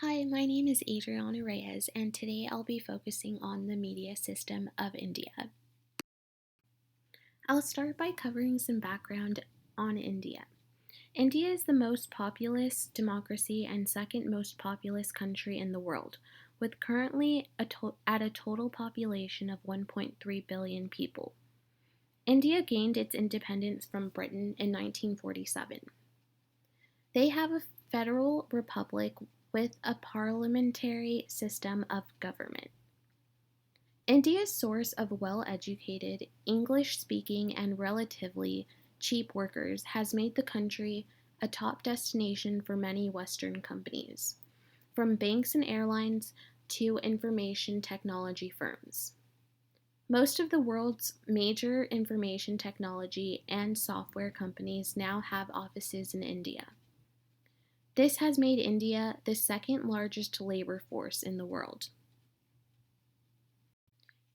Hi, my name is Adriana Reyes, and today I'll be focusing on the media system of India. I'll start by covering some background on India. India is the most populous democracy and second most populous country in the world, with currently at a total population of 1.3 billion people. India gained its independence from Britain in 1947. They have a federal republic with a parliamentary system of government. India's source of well-educated, English-speaking, and relatively cheap workers has made the country a top destination for many Western companies, from banks and airlines to information technology firms. Most of the world's major information technology and software companies now have offices in India. This has made India the second largest labor force in the world.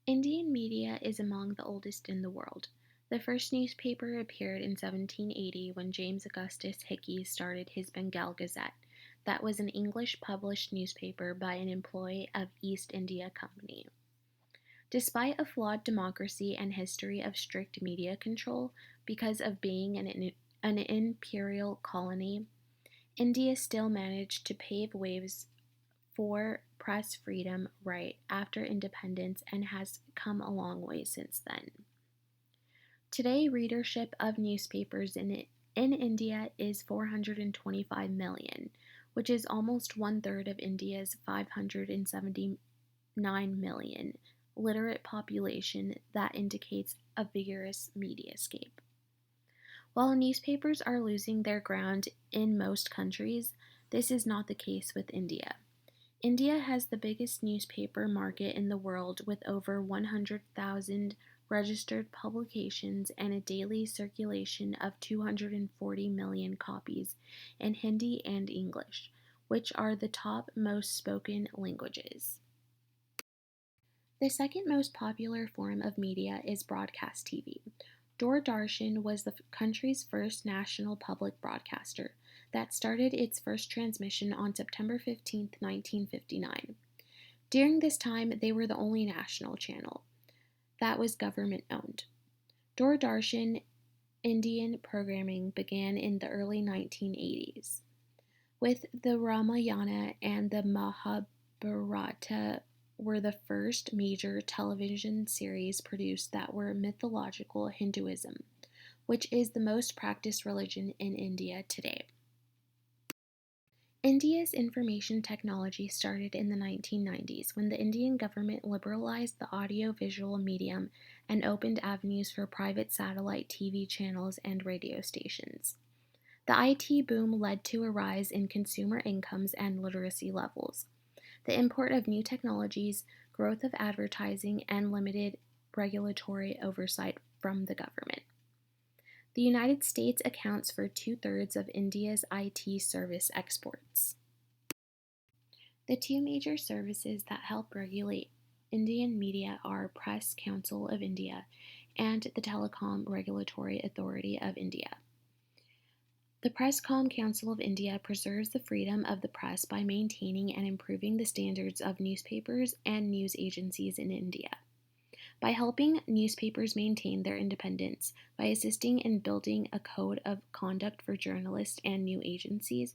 Indian media is among the oldest in the world. The first newspaper appeared in 1780 when James Augustus Hickey started his Bengal Gazette, that was an English published newspaper by an employee of East India Company. Despite a flawed democracy and history of strict media control because of being an imperial colony, India still managed to pave ways for press freedom right after independence and has come a long way since then. Today, readership of newspapers in India is 425 million, which is almost one-third of India's 579 million literate population. That indicates a vigorous mediascape. While newspapers are losing their ground in most countries, this is not the case with India. India has the biggest newspaper market in the world with over 100,000 registered publications and a daily circulation of 240 million copies in Hindi and English, which are the top most spoken languages. The second most popular form of media is broadcast TV. Doordarshan was the country's first national public broadcaster that started its first transmission on September 15, 1959. During this time, they were the only national channel that was government owned. Doordarshan Indian programming began in the early 1980s, with the Ramayana and the Mahabharata were the first major television series produced that were mythological Hinduism, which is the most practiced religion in India today. India's information technology started in the 1990s when the Indian government liberalized the audio-visual medium and opened avenues for private satellite TV channels and radio stations. The IT boom led to a rise in consumer incomes and literacy levels. The import of new technologies, growth of advertising, and limited regulatory oversight from the government. The United States accounts for two-thirds of India's IT service exports. The two major services that help regulate Indian media are Press Council of India and the Telecom Regulatory Authority of India. The Presscom Council of India preserves the freedom of the press by maintaining and improving the standards of newspapers and news agencies in India. By helping newspapers maintain their independence, by assisting in building a code of conduct for journalists and news agencies,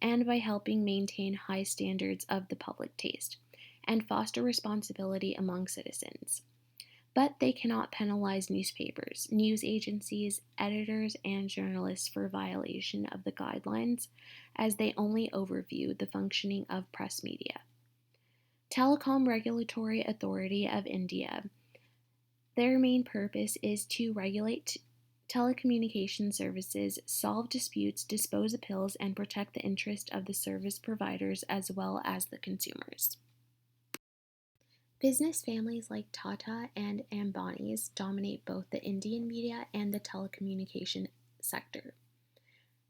and by helping maintain high standards of the public taste, and foster responsibility among citizens. But they cannot penalize newspapers, news agencies, editors, and journalists for violation of the guidelines, as they only overview the functioning of press media. Telecom Regulatory Authority of India. Their main purpose is to regulate telecommunication services, solve disputes, dispose appeals, and protect the interest of the service providers as well as the consumers. Business families like Tata and Ambani's dominate both the Indian media and the telecommunication sector.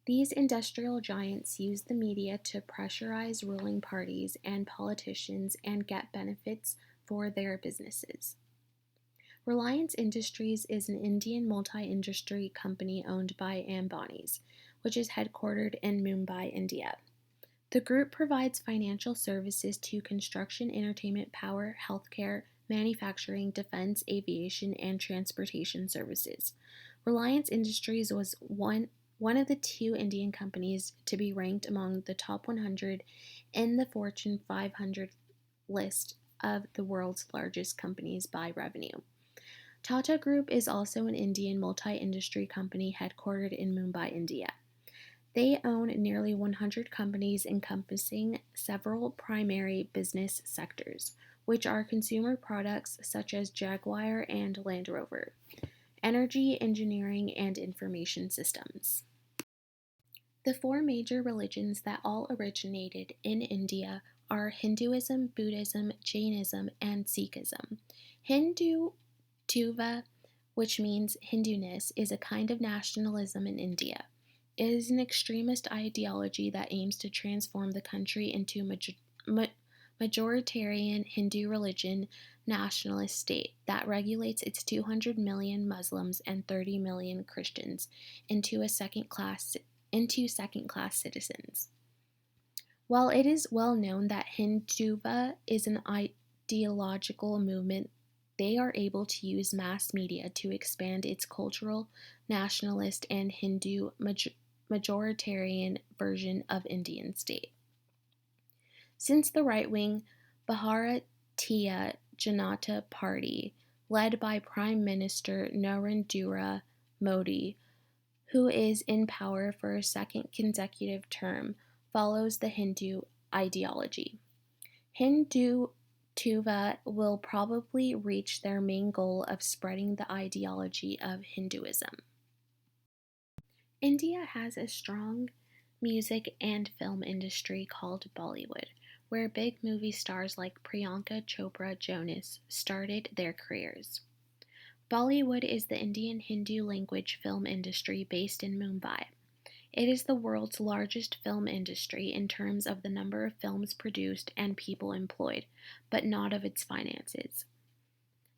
These industrial giants use the media to pressurize ruling parties and politicians and get benefits for their businesses. Reliance Industries is an Indian multi-industry company owned by Ambani's, which is headquartered in Mumbai, India. The group provides financial services to construction, entertainment, power, healthcare, manufacturing, defense, aviation, and transportation services. Reliance Industries was one of the two Indian companies to be ranked among the top 100 in the Fortune 500 list of the world's largest companies by revenue. Tata Group is also an Indian multi industry company headquartered in Mumbai, India. They own nearly 100 companies encompassing several primary business sectors, which are consumer products such as Jaguar and Land Rover, energy, engineering, and information systems. The four major religions that all originated in India are Hinduism, Buddhism, Jainism, and Sikhism. Hindu Tuva, which means Hinduness, is a kind of nationalism in India. It is an extremist ideology that aims to transform the country into a majoritarian Hindu religion nationalist state that regulates its 200 million Muslims and 30 million Christians into second-class citizens. While it is well known that Hinduva is an ideological movement, they are able to use mass media to expand its cultural, nationalist, and Hindu majoritarian version of Indian state. Since the right-wing Bharatiya Janata Party, led by Prime Minister Narendra Modi, who is in power for a second consecutive term, follows the Hindu ideology. Hindu Tuva will probably reach their main goal of spreading the ideology of Hinduism. India has a strong music and film industry called Bollywood, where big movie stars like Priyanka Chopra Jonas started their careers. Bollywood is the Indian Hindu language film industry based in Mumbai. It is the world's largest film industry in terms of the number of films produced and people employed, but not of its finances.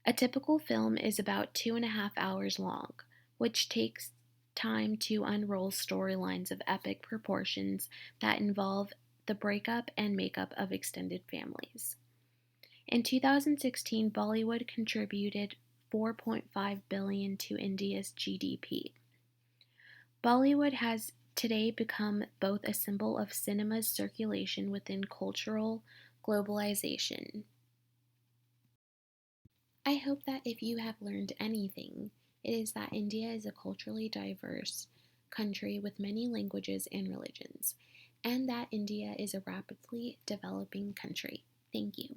A typical film is about 2.5 hours long, which takes time to unroll storylines of epic proportions that involve the breakup and makeup of extended families. In 2016, Bollywood contributed 4.5 billion to India's GDP. Bollywood has today become both a symbol of cinema's circulation within cultural globalization. I hope that if you have learned anything, it is that India is a culturally diverse country with many languages and religions, and that India is a rapidly developing country. Thank you.